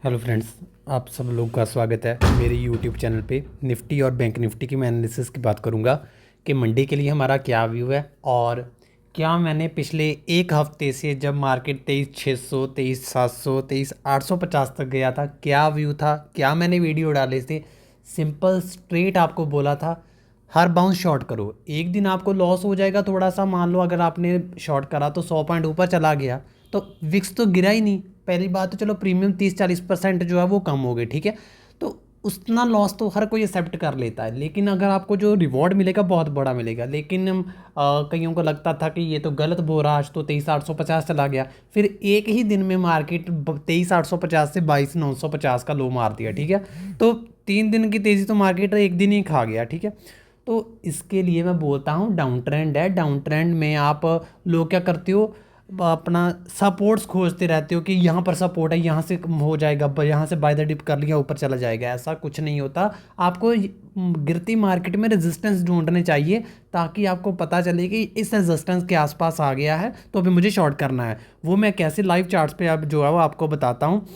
Hello friends, आप सब लोग का स्वागत है मेरे यूट्यूब चैनल पे। निफ्टी और बैंक निफ्टी की मैं एनालिसिस की बात करूंगा कि मंडे के लिए हमारा क्या व्यू है और क्या मैंने पिछले एक हफ्ते से जब मार्केट 23,600 23,700 23,850 तक गया था क्या व्यू था, क्या मैंने वीडियो डाले थे। सिंपल स्ट्रेट आपको बोला था हर बाउंस शॉर्ट करो। एक दिन आपको लॉस हो जाएगा थोड़ा सा, मान लो अगर आपने शॉर्ट करा तो 100 पॉइंट ऊपर चला गया तो विक्स तो गिरा ही नहीं। पहली बात तो चलो प्रीमियम 30-40% जो है वो कम हो गई, ठीक है। तो उतना लॉस तो हर कोई एक्सेप्ट कर लेता है, लेकिन अगर आपको जो रिवॉर्ड मिलेगा बहुत बड़ा मिलेगा। लेकिन कईयों को लगता था कि ये तो गलत बोल रहा, आज तो 23,850 चला गया। फिर एक ही दिन में मार्केट 23,850 से 22,950 का लो मार दिया, ठीक है। तो 3 दिन की तेज़ी तो मार्केट एक दिन ही खा गया, ठीक है। तो इसके लिए मैं बोलता हूँ डाउन ट्रेंड है। डाउन ट्रेंड में आप लोग क्या करते हो, अपना सपोर्ट्स खोजते रहते हो कि यहाँ पर सपोर्ट है, यहाँ से हो जाएगा, यहाँ से बाय द डिप कर लिया ऊपर चला जाएगा। ऐसा कुछ नहीं होता। आपको गिरती मार्केट में रेजिस्टेंस ढूंढने चाहिए ताकि आपको पता चले कि इस रेजिस्टेंस के आसपास आ गया है तो अभी मुझे शॉर्ट करना है। वो मैं कैसे लाइव चार्ट्स पे अब जो है वो आपको बताता हूँ।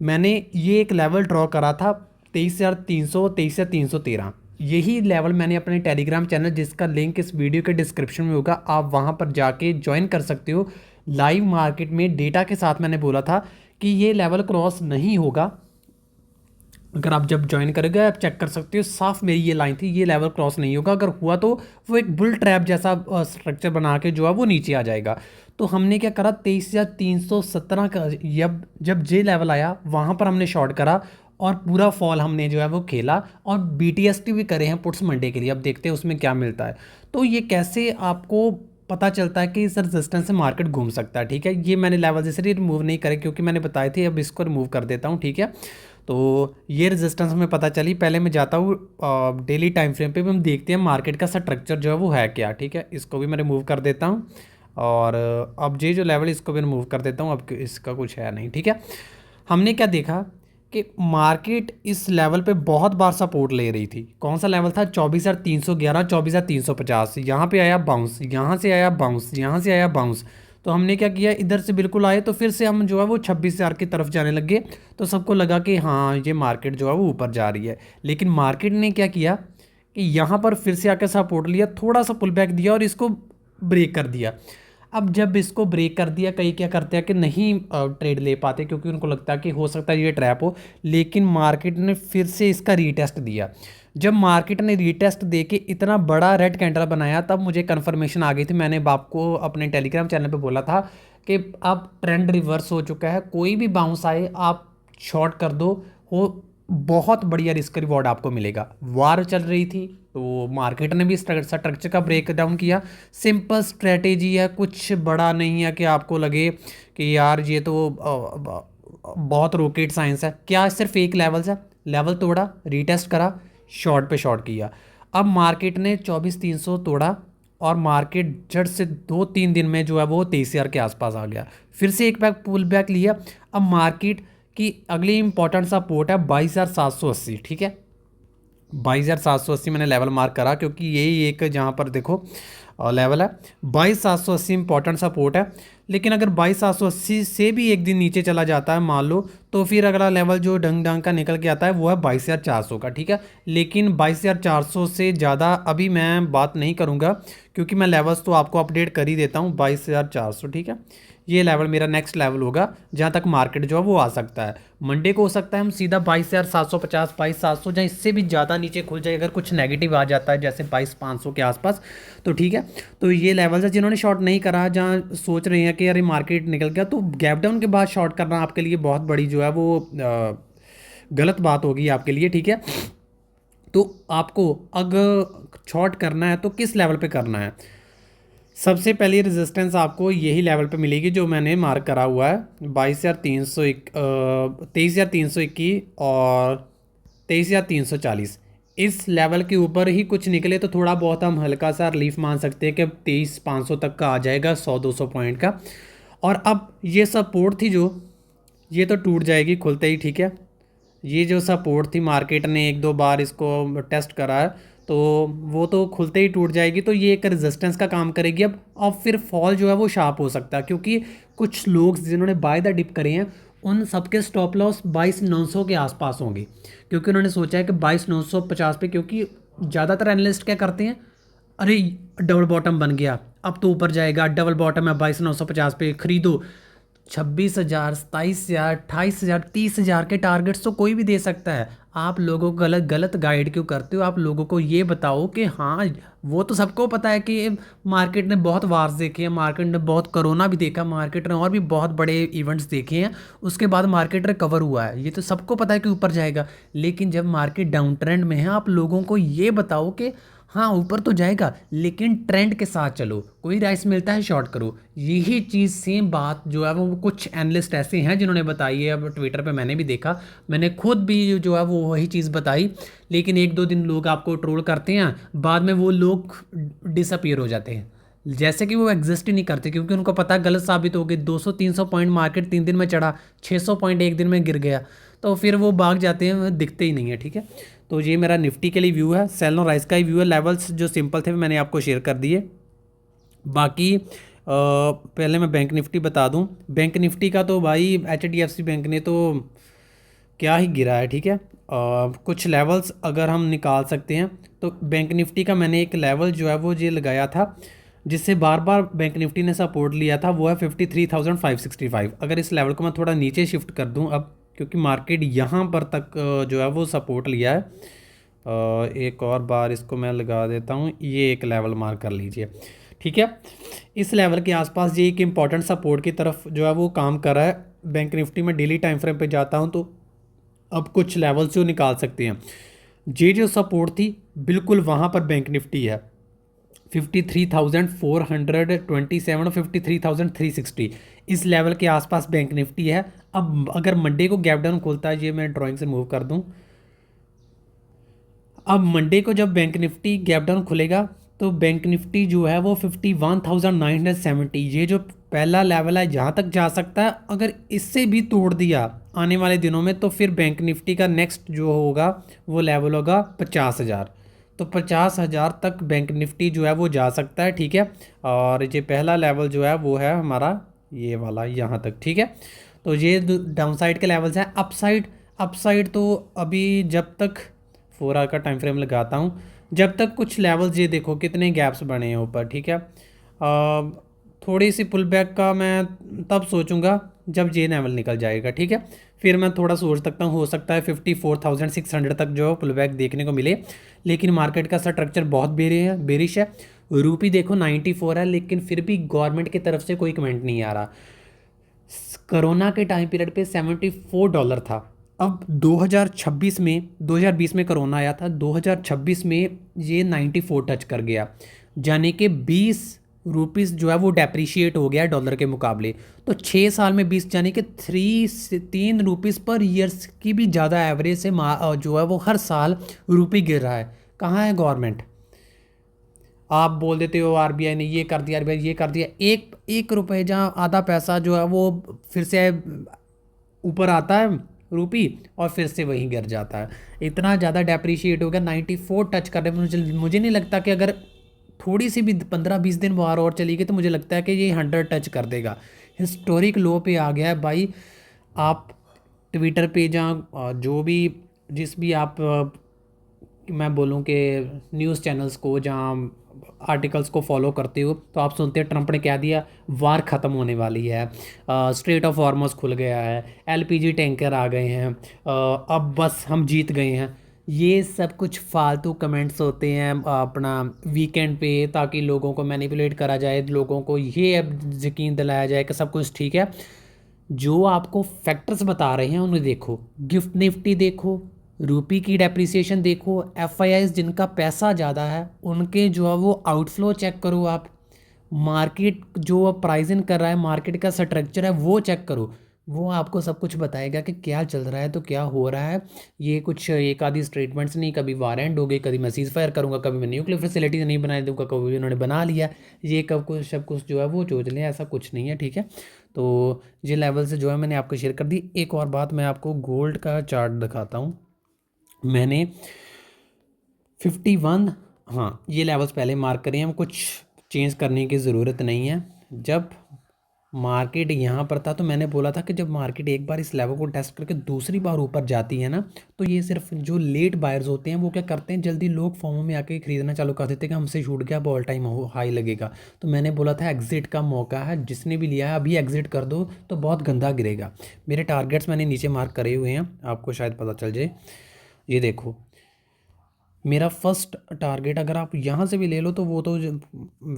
मैंने ये एक लेवल ड्रॉ करा था 23,300 23,313। यही लेवल मैंने अपने टेलीग्राम चैनल, जिसका लिंक इस वीडियो के डिस्क्रिप्शन में होगा, आप वहाँ पर जाके ज्वाइन कर सकते हो। लाइव मार्केट में डेटा के साथ मैंने बोला था कि ये लेवल क्रॉस नहीं होगा। अगर आप जब ज्वाइन करोगे आप चेक कर सकते हो, साफ मेरी ये लाइन थी, ये लेवल क्रॉस नहीं होगा। अगर हुआ तो वो एक बुल ट्रैप जैसा स्ट्रक्चर बना के जो है वो नीचे आ जाएगा। तो हमने क्या करा, 23,317 का जब जे लेवल आया वहाँ पर हमने शॉर्ट करा और पूरा फॉल हमने जो है वो खेला। और BTST भी करे हैं पुट्स मंडे के लिए। अब देखते हैं उसमें क्या मिलता है। तो ये कैसे आपको पता चलता है कि इस रेजिस्टेंस से मार्केट घूम सकता है, ठीक है। ये मैंने लेवल इसलिए रिमूव नहीं करे क्योंकि मैंने बताए थे, अब इसको रिमूव कर देता हूँ, ठीक है। तो ये रेजिस्टेंस हमें पता चली। पहले मैं जाता हूँ डेली टाइम फ्रेम पे भी, हम देखते हैं मार्केट का स्ट्रक्चर जो है वो है क्या, ठीक है। इसको भी मैं रिमूव कर देता हूँ और अब ये जो लेवल इसको भी रिमूव कर देता हूँ। अब इसका कुछ है नहीं, ठीक है। हमने क्या देखा कि मार्केट इस लेवल पे बहुत बार सपोर्ट ले रही थी। कौन सा लेवल था, 24,311 24,350। यहाँ पे आया बाउंस, यहाँ से आया बाउंस, यहाँ से आया बाउंस। तो हमने क्या किया, इधर से बिल्कुल आए तो फिर से हम जो है वो 26,000 की तरफ जाने लगे। तो सबको लगा कि हाँ ये मार्केट जो है वो ऊपर जा रही है। लेकिन मार्केट ने क्या किया कि यहाँ पर फिर से आकर सपोर्ट लिया, थोड़ा सा पुल बैक दिया और इसको ब्रेक कर दिया। अब जब इसको ब्रेक कर दिया, कई क्या करते हैं कि नहीं ट्रेड ले पाते क्योंकि उनको लगता है कि हो सकता है ये ट्रैप हो। लेकिन मार्केट ने फिर से इसका रीटेस्ट दिया। जब मार्केट ने रीटेस्ट दे के इतना बड़ा रेड कैंडल बनाया तब मुझे कन्फर्मेशन आ गई थी। मैंने आपको अपने टेलीग्राम चैनल पे बोला था कि अब ट्रेंड रिवर्स हो चुका है, कोई भी बाउंस आए आप शॉर्ट कर दो, हो बहुत बढ़िया रिस्क रिवॉर्ड आपको मिलेगा। वार चल रही थी तो मार्केट ने भी स्ट्रक्चर का ब्रेक डाउन किया। सिंपल स्ट्रेटेजी है, कुछ बड़ा नहीं है कि आपको लगे कि यार ये तो बहुत रॉकेट साइंस है। क्या सिर्फ एक लेवल है, लेवल तोड़ा, रीटेस्ट करा, शॉर्ट पे शॉर्ट किया। अब मार्केट ने 24,300 तोड़ा और मार्केट जड़ से 2-3 दिन में जो है वो 23,000 के आसपास आ गया। फिर से एक बैक पुल बैक लिया। अब मार्केट की अगली इंपॉर्टेंट सपोर्ट है 22,780, ठीक है। 22,780 मैंने लेवल मार्क करा क्योंकि यही एक जहाँ पर देखो लेवल है 22,780 इंपॉर्टेंट सपोर्ट है। लेकिन अगर 22,780 से भी एक दिन नीचे चला जाता है मान लो, तो फिर अगला लेवल जो डंग डंग का निकल के आता है वो है 22,400 का, ठीक है। लेकिन 22,400 से ज़्यादा अभी मैं बात नहीं करूँगा क्योंकि मैं लेवल्स तो आपको अपडेट कर ही देता हूँ। 22,400, ठीक है। ये लेवल मेरा नेक्स्ट लेवल होगा जहाँ तक मार्केट जो है वो आ सकता है। मंडे को हो सकता है हम सीधा 22,750 22,700 जहाँ इससे भी ज़्यादा नीचे खुल जाए, अगर कुछ नेगेटिव आ जाता है जैसे 22,500 के आसपास, तो ठीक है। तो ये लेवल्स है जिन्होंने शॉर्ट नहीं करा, जहाँ सोच रहे हैं कि यार मार्केट निकल गया, तो गैप डाउन के बाद शॉर्ट करना आपके लिए बहुत बड़ी जो है वो गलत बात होगी आपके लिए, ठीक है। तो आपको अगर शॉर्ट करना है तो किस लेवल पे करना है। सबसे पहली रेजिस्टेंस आपको यही लेवल पे मिलेगी जो मैंने मार्क करा हुआ है, 23,321 और 23,340। इस लेवल के ऊपर ही कुछ निकले तो थोड़ा बहुत हम हल्का सा रिलीफ मान सकते हैं कि 23,500 तक का आ जाएगा, 100-200 पॉइंट का। और अब ये सपोर्ट थी जो, ये तो टूट जाएगी खुलते ही, ठीक है। ये जो सपोर्ट थी मार्केट ने एक दो बार इसको टेस्ट करा है तो वो तो खुलते ही टूट जाएगी, तो ये एक रेजिस्टेंस का काम करेगी। अब फिर फॉल जो है वो शार्प हो सकता है क्योंकि कुछ लोग जिन्होंने बाय द डिप करे हैं उन सबके स्टॉप लॉस 22,900 के आसपास होंगे, क्योंकि उन्होंने सोचा है कि 22,950 पे, क्योंकि ज़्यादातर एनालिस्ट क्या करते हैं, अरे डबल बॉटम बन गया, अब तो ऊपर जाएगा, डबल बॉटम है 22,950 पे, खरीदो। 26,000, 27,000, 28,000, 30,000 के टारगेट्स तो कोई भी दे सकता है। आप लोगों को गलत गलत गाइड क्यों करते हो? आप लोगों को ये बताओ कि हाँ, वो तो सबको पता है कि मार्केट ने बहुत वार्स देखे हैं, मार्केट ने बहुत कोरोना भी देखा, मार्केट ने और भी बहुत बड़े इवेंट्स देखे हैं, उसके बाद मार्केट रिकवर हुआ है, ये तो सबको पता है कि ऊपर जाएगा। लेकिन जब मार्केट डाउन ट्रेंड में है, आप लोगों को ये बताओ कि हाँ ऊपर तो जाएगा, लेकिन ट्रेंड के साथ चलो, कोई राइस मिलता है शॉर्ट करो। यही चीज़ सेम बात जो है वो कुछ एनालिस्ट ऐसे हैं जिन्होंने बताई है, अब ट्विटर पे मैंने भी देखा, मैंने खुद भी जो है वो वही चीज़ बताई। लेकिन एक दो दिन लोग आपको ट्रोल करते हैं, बाद में वो लोग डिसअपीयर हो जाते हैं, जैसे कि वो एग्जिस्ट ही नहीं करते, क्योंकि उनको पता है गलत साबित हो गई। 200-300 पॉइंट मार्केट 3 दिन में चढ़ा, 600 पॉइंट एक दिन में गिर गया, तो फिर वो भाग जाते हैं, वो दिखते ही नहीं है। ठीक है, तो ये मेरा निफ्टी के लिए व्यू है, सेल और राइस का ही व्यू है। लेवल्स जो सिंपल थे मैंने आपको शेयर कर दिए। बाकी पहले मैं बैंक निफ्टी बता दूं। बैंक निफ्टी का तो भाई HDFC बैंक ने तो क्या ही गिरा है। ठीक है, कुछ लेवल्स अगर हम निकाल सकते हैं तो बैंक निफ्टी का मैंने एक लेवल जो है वो ये लगाया था, जिससे बार बार बैंक निफ्टी ने सपोर्ट लिया था, वो है 53,565। अगर इस लेवल को मैं थोड़ा नीचे शिफ्ट कर दूं अब, क्योंकि मार्केट यहाँ पर तक जो है वो सपोर्ट लिया है, एक और बार इसको मैं लगा देता हूँ, ये एक लेवल मार्क कर लीजिए। ठीक है, इस लेवल के आसपास ये एक इम्पॉर्टेंट सपोर्ट की तरफ जो है वो काम कर रहा है। बैंक निफ्टी में डेली टाइम फ्रेम पे जाता हूँ तो अब कुछ लेवल्स जो निकाल सकते हैं, ये जो सपोर्ट थी बिल्कुल वहाँ पर बैंक निफ्टी है, 53,427 और 53,360, इस लेवल के आसपास बैंक निफ्टी है। अब अगर मंडे को गैप डाउन खोलता है, ये मैं ड्राइंग से मूव कर दूं, अब मंडे को जब बैंक निफ्टी गैप डाउन खुलेगा तो बैंक निफ्टी जो है वो 51,970, ये जो पहला लेवल है यहाँ तक जा सकता है। अगर इससे भी तोड़ दिया आने वाले दिनों में, तो फिर बैंक निफ्टी का नेक्स्ट जो होगा वो लेवल होगा 50,000, तो 50,000 तक बैंक निफ्टी जो है वो जा सकता है। ठीक है, और ये पहला लेवल जो है वो है हमारा ये वाला यहाँ तक। ठीक है, तो ये डाउन साइड के लेवल्स हैं। अपसाइड, अपसाइड तो अभी जब तक 4 आवर का टाइम फ्रेम लगाता हूँ, जब तक कुछ लेवल्स, ये देखो कितने गैप्स बने हैं ऊपर। ठीक है, थोड़ी सी पुल बैक का मैं तब सोचूंगा जब ये लेवल निकल जाएगा। ठीक है, फिर मैं थोड़ा सोच सकता हूँ, हो सकता है 54,600 तक जो पुल बैक देखने को मिले। लेकिन मार्केट का स्ट्रक्चर बहुत बेरिश है। रूपी देखो 94 है, लेकिन फिर भी गवर्नमेंट की तरफ से कोई कमेंट नहीं आ रहा। कोरोना के टाइम पीरियड पे $74 था। अब 2020 में कोरोना आया था, 2026 में ये 94 टच कर गया, यानी कि 20 रुपीस जो है वो डेप्रिशिएट हो गया डॉलर के मुकाबले। तो 6 साल में 20, यानी कि 3 रुपीस पर ईयर्स की भी ज़्यादा एवरेज से जो है वो हर साल रुपी गिर रहा है। कहाँ है गवर्नमेंट? आप बोल देते हो RBI ने ये कर दिया, RBI ये कर दिया, एक एक रुपए जहाँ आधा पैसा जो है वो फिर से ऊपर आता है रूपी, और फिर से वहीं गिर जाता है। इतना ज़्यादा डेप्रिशिएट हो गया, 94 टच करने में मुझे नहीं लगता कि अगर थोड़ी सी भी 15-20 दिन बाहर और चली गई तो मुझे लगता है कि ये 100 टच कर देगा। हिस्टोरिक लो पे आ गया है भाई। आप ट्विटर पे जहाँ जो भी जिस भी आप मैं बोलूँ कि न्यूज़ चैनल्स को, जहाँ आर्टिकल्स को फॉलो करते हो, तो आप सुनते हैं ट्रंप ने क्या दिया, वार ख़त्म होने वाली है, स्ट्रेट ऑफ हॉर्मुज़ खुल गया है, LPG टैंकर आ गए हैं, अब बस हम जीत गए हैं। ये सब कुछ फालतू कमेंट्स होते हैं अपना वीकेंड पे, ताकि लोगों को मैनिपुलेट करा जाए, लोगों को ये अब यकीन दिलाया जाए कि सब कुछ ठीक है। जो आपको फैक्टर्स बता रहे हैं उन्हें देखो, गिफ्ट निफ्टी देखो, रूपी की डेप्रिसिएशन देखो, FIIs जिनका पैसा ज़्यादा है उनके जो है वो आउटफ्लो चेक करो, आप मार्केट जो प्राइस इन कर रहा है, मार्केट का स्ट्रक्चर है वो चेक करो, वो आपको सब कुछ बताएगा कि क्या चल रहा है तो क्या हो रहा है। ये कुछ एक आधी स्टेटमेंट्स नहीं, कभी वारंट हो गई, कभी मैं सीज फायर करूँगा, कभी मैं न्यूक्लियर फैसिलिटीज नहीं बना दूंगा, कभी उन्होंने बना लिया, ये कब कुछ सब कुछ जो है वो सोच लें, ऐसा कुछ नहीं है। ठीक है, तो ये लेवल से जो है मैंने आपको शेयर कर दी। एक और बात मैं आपको गोल्ड का चार्ट दिखाता हूँ। मैंने 51, हाँ ये लेवल्स पहले मार्क करें, हम कुछ चेंज करने की ज़रूरत नहीं है। जब मार्केट यहाँ पर था, तो मैंने बोला था कि जब मार्केट एक बार इस लेवल को टेस्ट करके दूसरी बार ऊपर जाती है ना, तो ये सिर्फ जो लेट बायर्स होते हैं वो क्या करते हैं, जल्दी लोग फॉर्मो में आके खरीदना चालू कर देते हैं कि हमसे छूट गया, अब ऑल टाइम हाई लगेगा। तो मैंने बोला था एग्जिट का मौका है, जिसने भी लिया है अभी एग्जिट कर दो, तो बहुत गंदा गिरेगा। मेरे टारगेट्स मैंने नीचे मार्क करे हुए हैं, आपको शायद पता चल जाए। ये देखो, मेरा फर्स्ट टारगेट अगर आप यहाँ से भी ले लो तो वो तो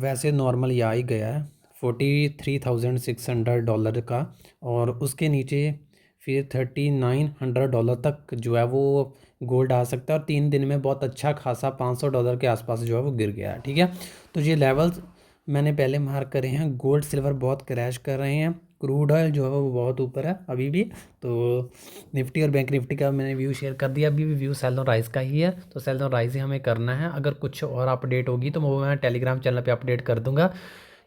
वैसे नॉर्मल ही आ ही गया है, $43,600 का। और उसके नीचे फिर $3,900 तक जो है वो गोल्ड आ सकता है, और 3 दिन में बहुत अच्छा खासा $500 के आसपास जो है वो गिर गया है। ठीक है, तो ये लेवल्स मैंने पहले मार्क करे हैं। गोल्ड सिल्वर बहुत क्रैश कर रहे हैं, क्रूड ऑयल जो है वो बहुत ऊपर है अभी भी। तो निफ्टी और बैंक निफ्टी का मैंने व्यू शेयर कर दिया, अभी भी व्यू सेल और राइज का ही है, तो सेल और राइज ही हमें करना है। अगर कुछ और अपडेट होगी तो वो मैं टेलीग्राम चैनल पे अपडेट कर दूंगा।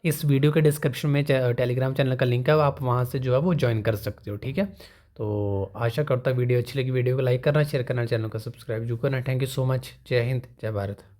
इस वीडियो के डिस्क्रिप्शन में टेलीग्राम चैनल का लिंक है, आप वहाँ से जो है वो ज्वाइन कर सकते हो। ठीक है, तो आशा करता वीडियो अच्छी लगी, वीडियो को लाइक करना, शेयर करना, चैनल को सब्सक्राइब जरूर करना। Thank you so much. जय हिंद, जय भारत।